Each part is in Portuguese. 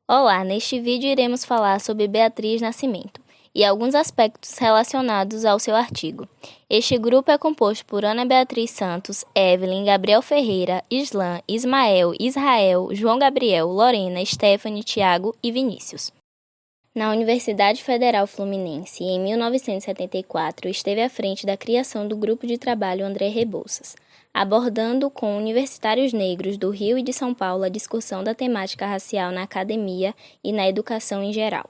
Olá, neste vídeo iremos falar sobre Beatriz Nascimento e alguns aspectos relacionados ao seu artigo. Este grupo é composto por Ana Beatriz Santos, Evelyn, Gabriel Ferreira, Islan, Ismael, Israel, João Gabriel, Lorena, Stephanie, Tiago e Vinícius. Na Universidade Federal Fluminense, em 1974, esteve à frente da criação do Grupo de Trabalho André Rebouças, abordando com universitários negros do Rio e de São Paulo a discussão da temática racial na academia e na educação em geral.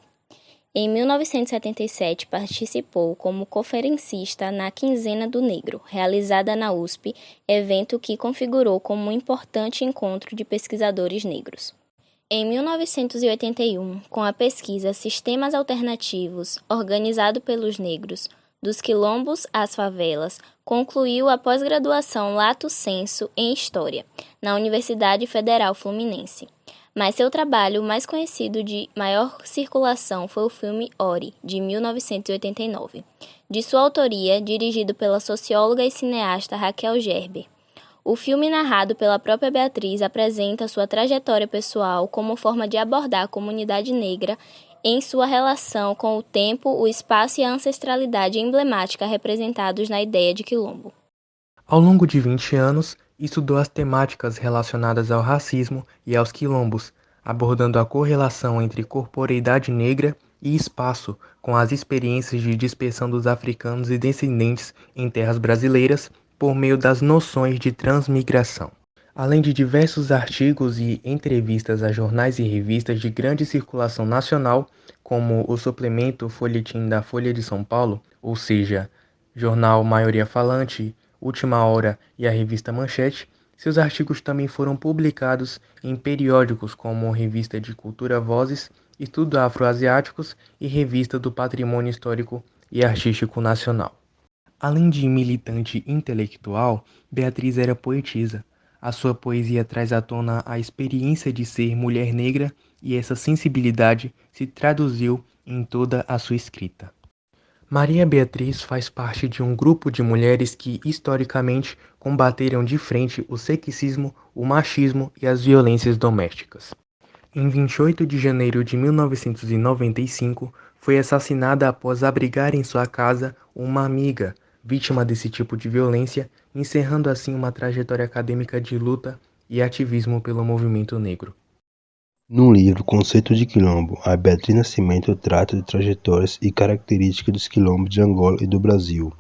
Em 1977, participou como conferencista na Quinzena do Negro, realizada na USP, evento que configurou como um importante encontro de pesquisadores negros. Em 1981, com a pesquisa Sistemas Alternativos, organizado pelos negros, dos quilombos às favelas, concluiu a pós-graduação Lato Sensu em História, na Universidade Federal Fluminense. Mas seu trabalho mais conhecido de maior circulação foi o filme Ori, de 1989, de sua autoria, dirigido pela socióloga e cineasta Raquel Gerber. O filme, narrado pela própria Beatriz, apresenta sua trajetória pessoal como forma de abordar a comunidade negra em sua relação com o tempo, o espaço e a ancestralidade emblemática representados na ideia de quilombo. Ao longo de 20 anos, estudou as temáticas relacionadas ao racismo e aos quilombos, abordando a correlação entre corporeidade negra e espaço com as experiências de dispersão dos africanos e descendentes em terras brasileiras por meio das noções de transmigração. Além de diversos artigos e entrevistas a jornais e revistas de grande circulação nacional, como o suplemento Folhetim da Folha de São Paulo, ou seja, jornal Maioria Falante, Última Hora e a revista Manchete, seus artigos também foram publicados em periódicos como Revista de Cultura Vozes, Estudos Afroasiáticos e Revista do Patrimônio Histórico e Artístico Nacional. Além de militante intelectual, Beatriz era poetisa. A sua poesia traz à tona a experiência de ser mulher negra e essa sensibilidade se traduziu em toda a sua escrita. Maria Beatriz faz parte de um grupo de mulheres que, historicamente, combateram de frente o sexismo, o machismo e as violências domésticas. Em 28 de janeiro de 1995, foi assassinada após abrigar em sua casa uma amiga, vítima desse tipo de violência, encerrando assim uma trajetória acadêmica de luta e ativismo pelo movimento negro. No livro Conceito de Quilombo, a Beatriz Nascimento trata de trajetórias e características dos quilombos de Angola e do Brasil.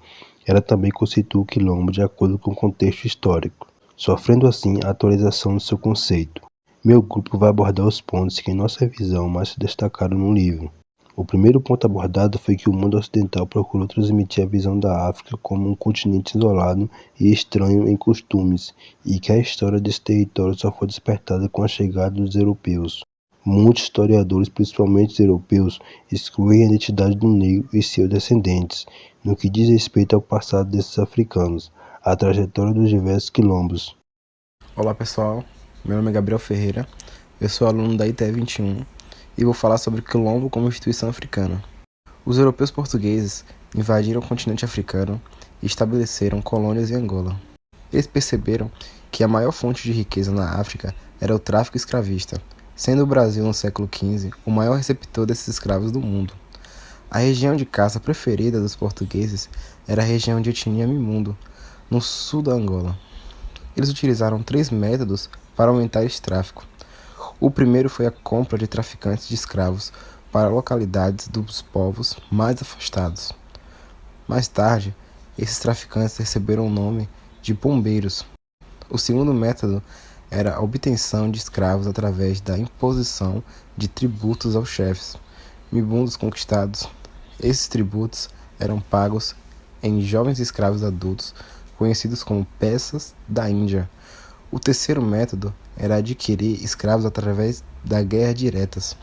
Ela também constitui o quilombo de acordo com o contexto histórico, sofrendo assim a atualização do seu conceito. Meu grupo vai abordar os pontos que em nossa visão mais se destacaram no livro. O primeiro ponto abordado foi que o mundo ocidental procurou transmitir a visão da África como um continente isolado e estranho em costumes, e que a história desse território só foi despertada com a chegada dos europeus. Muitos historiadores, principalmente os europeus, excluem a identidade do negro e seus descendentes, no que diz respeito ao passado desses africanos, a trajetória dos diversos quilombos. Olá pessoal, meu nome é Gabriel Ferreira, eu sou aluno da ITE 21 e vou falar sobre o quilombo como instituição africana. Os europeus portugueses invadiram o continente africano e estabeleceram colônias em Angola. Eles perceberam que a maior fonte de riqueza na África era o tráfico escravista, sendo o Brasil no século XV o maior receptor desses escravos do mundo. A região de caça preferida dos portugueses era a região de etnia Mimundo, no sul da Angola. Eles utilizaram 3 métodos para aumentar esse tráfico. O primeiro foi a compra de traficantes de escravos para localidades dos povos mais afastados. Mais tarde, esses traficantes receberam o nome de pombeiros. O segundo método era a obtenção de escravos através da imposição de tributos aos chefes, mibundos conquistados. Esses tributos eram pagos em jovens escravos adultos, conhecidos como peças da Índia. O terceiro método era adquirir escravos através da guerra diretas.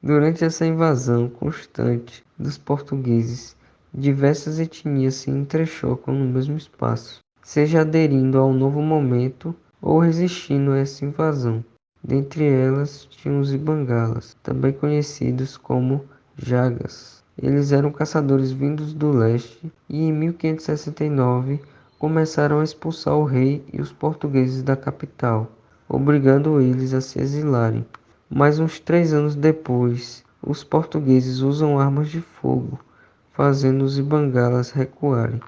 Durante essa invasão constante dos portugueses, diversas etnias se entrechocam no mesmo espaço, seja aderindo ao novo momento ou resistindo a essa invasão. Dentre elas tinham os Ibangalas, também conhecidos como Jagas. Eles eram caçadores vindos do leste e em 1569 começaram a expulsar o rei e os portugueses da capital, obrigando eles a se exilarem. Mas uns 3 anos depois, os portugueses usam armas de fogo, fazendo os Ibangalas recuarem.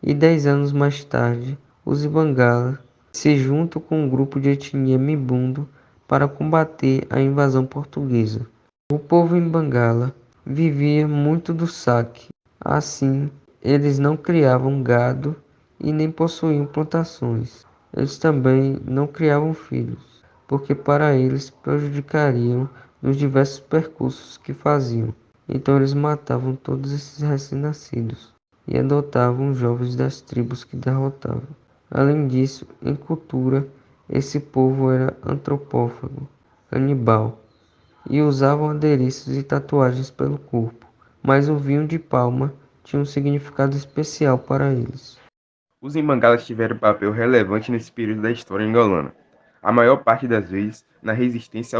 E 10 anos mais tarde, os Ibangalas se juntam com um grupo de etnia Mbundo para combater a invasão portuguesa. O povo Ibangala vivia muito do saque. Assim, eles não criavam gado e nem possuíam plantações. Eles também não criavam filhos, porque para eles prejudicariam nos diversos percursos que faziam. Então eles matavam todos esses recém-nascidos e adotavam os jovens das tribos que derrotavam. Além disso, em cultura, esse povo era antropófago, canibal, e usavam adereços e tatuagens pelo corpo, mas o vinho de palma tinha um significado especial para eles. Os Ibangalas tiveram um papel relevante nesse período da história angolana, a maior parte das vezes na resistência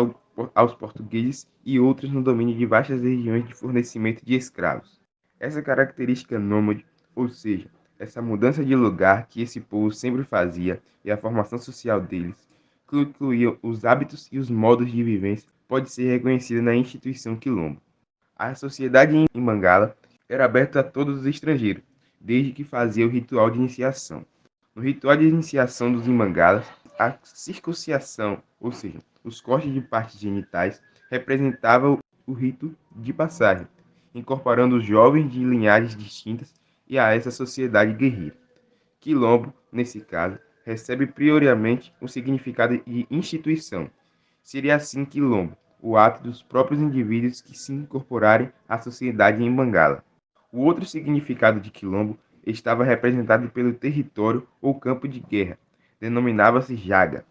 aos portugueses e outros no domínio de vastas regiões de fornecimento de escravos. Essa característica nômade, ou seja, essa mudança de lugar que esse povo sempre fazia e a formação social deles, que incluía os hábitos e os modos de vivência, pode ser reconhecida na instituição quilombo. A sociedade em Ibangala era aberta a todos os estrangeiros, desde que fazia o ritual de iniciação. No ritual de iniciação dos Ibangalas, a circunciação, ou seja, os cortes de partes genitais, representava o rito de passagem, incorporando os jovens de linhagens distintas e a essa sociedade guerreira. Quilombo, nesse caso, recebe prioritariamente um significado de instituição. Seria assim quilombo, o ato dos próprios indivíduos que se incorporarem à sociedade em Bangala. O outro significado de quilombo estava representado pelo território ou campo de guerra, denominava-se jaga.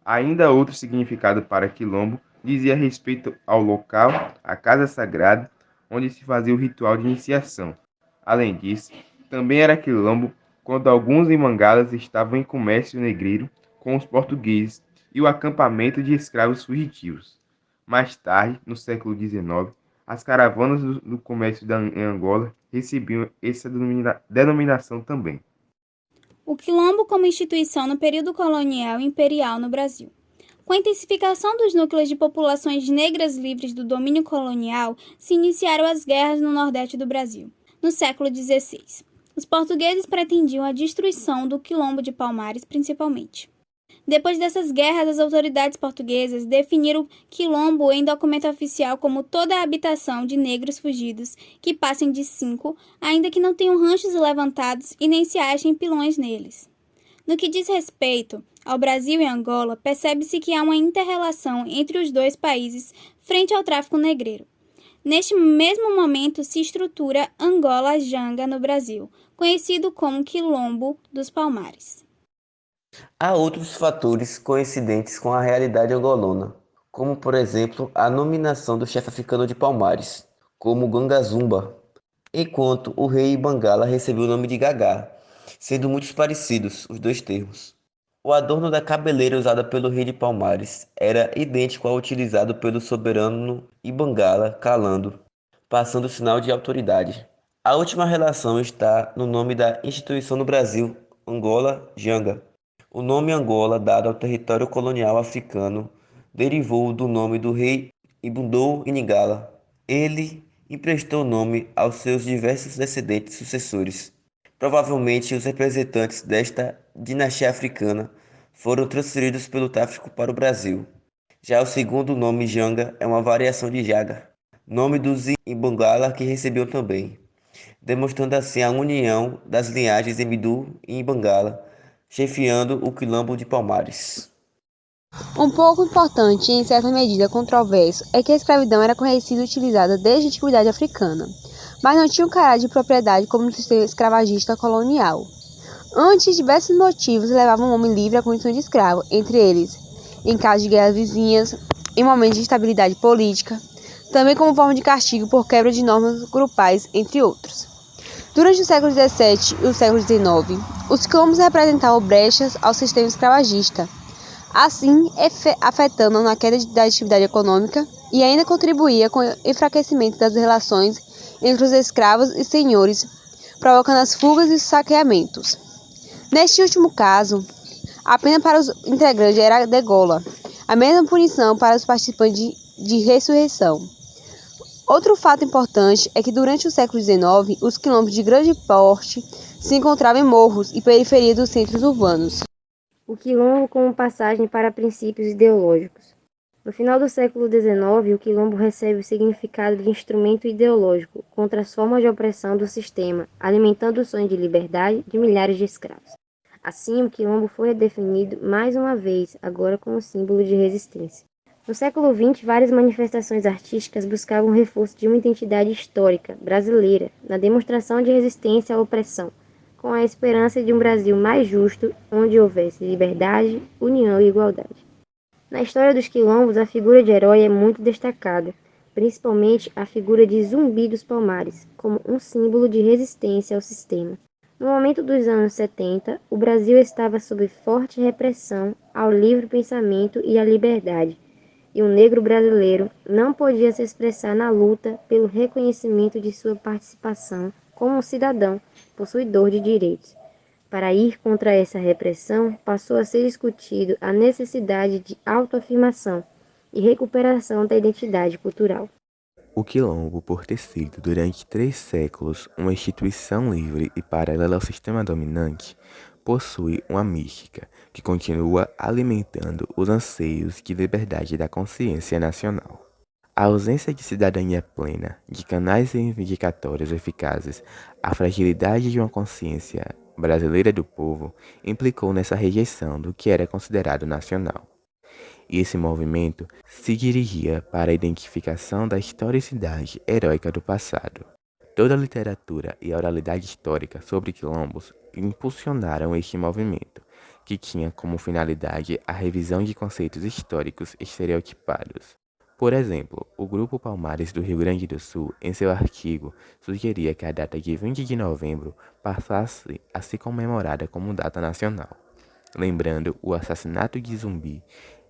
Ainda outro significado para quilombo dizia respeito ao local, à casa sagrada, onde se fazia o ritual de iniciação. Além disso, também era quilombo quando alguns imangalas estavam em comércio negreiro com os portugueses e o acampamento de escravos fugitivos. Mais tarde, no século XIX, as caravanas do comércio em Angola recebiam essa denominação também. O quilombo como instituição no período colonial e imperial no Brasil. Com a intensificação dos núcleos de populações negras livres do domínio colonial, se iniciaram as guerras no Nordeste do Brasil, no século XVI. Os portugueses pretendiam a destruição do quilombo de Palmares, principalmente. Depois dessas guerras, as autoridades portuguesas definiram quilombo em documento oficial como toda a habitação de negros fugidos que passem de 5, ainda que não tenham ranchos levantados e nem se achem pilões neles. No que diz respeito ao Brasil e Angola, percebe-se que há uma inter-relação entre os dois países frente ao tráfico negreiro. Neste mesmo momento se estrutura Angola-Janga no Brasil, conhecido como Quilombo dos Palmares. Há outros fatores coincidentes com a realidade angolana, como por exemplo a nominação do chefe africano de Palmares, como Gangazumba, enquanto o rei Bangala recebeu o nome de Gagá, sendo muito parecidos os dois termos. O adorno da cabeleira usada pelo rei de Palmares era idêntico ao utilizado pelo soberano Ibangala Calando, passando o sinal de autoridade. A última relação está no nome da instituição no Brasil, Angola-Janga. O nome Angola, dado ao território colonial africano, derivou do nome do rei Ibundou Inigala. Ele emprestou o nome aos seus diversos descendentes sucessores. Provavelmente os representantes desta dinastia africana foram transferidos pelo tráfico para o Brasil. Já o segundo nome Janga é uma variação de Jaga, nome dos Ibangala que recebeu também, demonstrando assim a união das linhagens Embu e Ibangala, chefiando o quilombo de Palmares. Um pouco importante e em certa medida controverso é que a escravidão era conhecida e utilizada desde a antiguidade africana, mas não tinha um caráter de propriedade como no sistema escravagista colonial. Antes, diversos motivos levavam o homem livre à condição de escravo, entre eles, em caso de guerras vizinhas, em momentos de instabilidade política, também como forma de castigo por quebra de normas grupais, entre outros. Durante o século XVII e o século XIX, os quilombos representavam brechas ao sistema escravagista, assim afetando na queda da atividade econômica e ainda contribuía com o enfraquecimento das relações entre os escravos e senhores, provocando as fugas e os saqueamentos. Neste último caso, a pena para os integrantes era a degola, a mesma punição para os participantes de ressurreição. Outro fato importante é que durante o século XIX, os quilombos de grande porte se encontravam em morros e periferia dos centros urbanos. O quilombo como passagem para princípios ideológicos. No final do século XIX, o quilombo recebe o significado de instrumento ideológico contra as formas de opressão do sistema, alimentando o sonho de liberdade de milhares de escravos. Assim, o quilombo foi redefinido mais uma vez, agora como símbolo de resistência. No século XX, várias manifestações artísticas buscavam o reforço de uma identidade histórica brasileira na demonstração de resistência à opressão, com a esperança de um Brasil mais justo, onde houvesse liberdade, união e igualdade. Na história dos quilombos, a figura de herói é muito destacada, principalmente a figura de Zumbi dos Palmares, como um símbolo de resistência ao sistema. No momento dos anos 70, o Brasil estava sob forte repressão ao livre pensamento e à liberdade, e o negro brasileiro não podia se expressar na luta pelo reconhecimento de sua participação como um cidadão possuidor de direitos. Para ir contra essa repressão, passou a ser discutido a necessidade de autoafirmação e recuperação da identidade cultural. O quilombo, por ter sido durante 3 séculos uma instituição livre e paralela ao sistema dominante, possui uma mística que continua alimentando os anseios de liberdade da consciência nacional. A ausência de cidadania plena, de canais reivindicatórios eficazes, a fragilidade de uma consciência brasileira do povo implicou nessa rejeição do que era considerado nacional. E esse movimento se dirigia para a identificação da historicidade heróica do passado. Toda a literatura e a oralidade histórica sobre quilombos impulsionaram este movimento, que tinha como finalidade a revisão de conceitos históricos estereotipados. Por exemplo, o Grupo Palmares do Rio Grande do Sul, em seu artigo, sugeria que a data de 20 de novembro passasse a ser comemorada como data nacional, lembrando o assassinato de Zumbi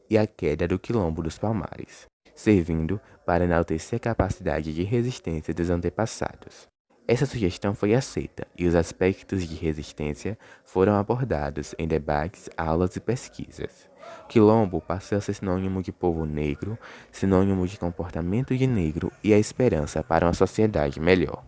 e a queda do Quilombo dos Palmares, servindo para enaltecer a capacidade de resistência dos antepassados. Essa sugestão foi aceita e os aspectos de resistência foram abordados em debates, aulas e pesquisas. Quilombo passou a ser sinônimo de povo negro, sinônimo de comportamento de negro e a esperança para uma sociedade melhor.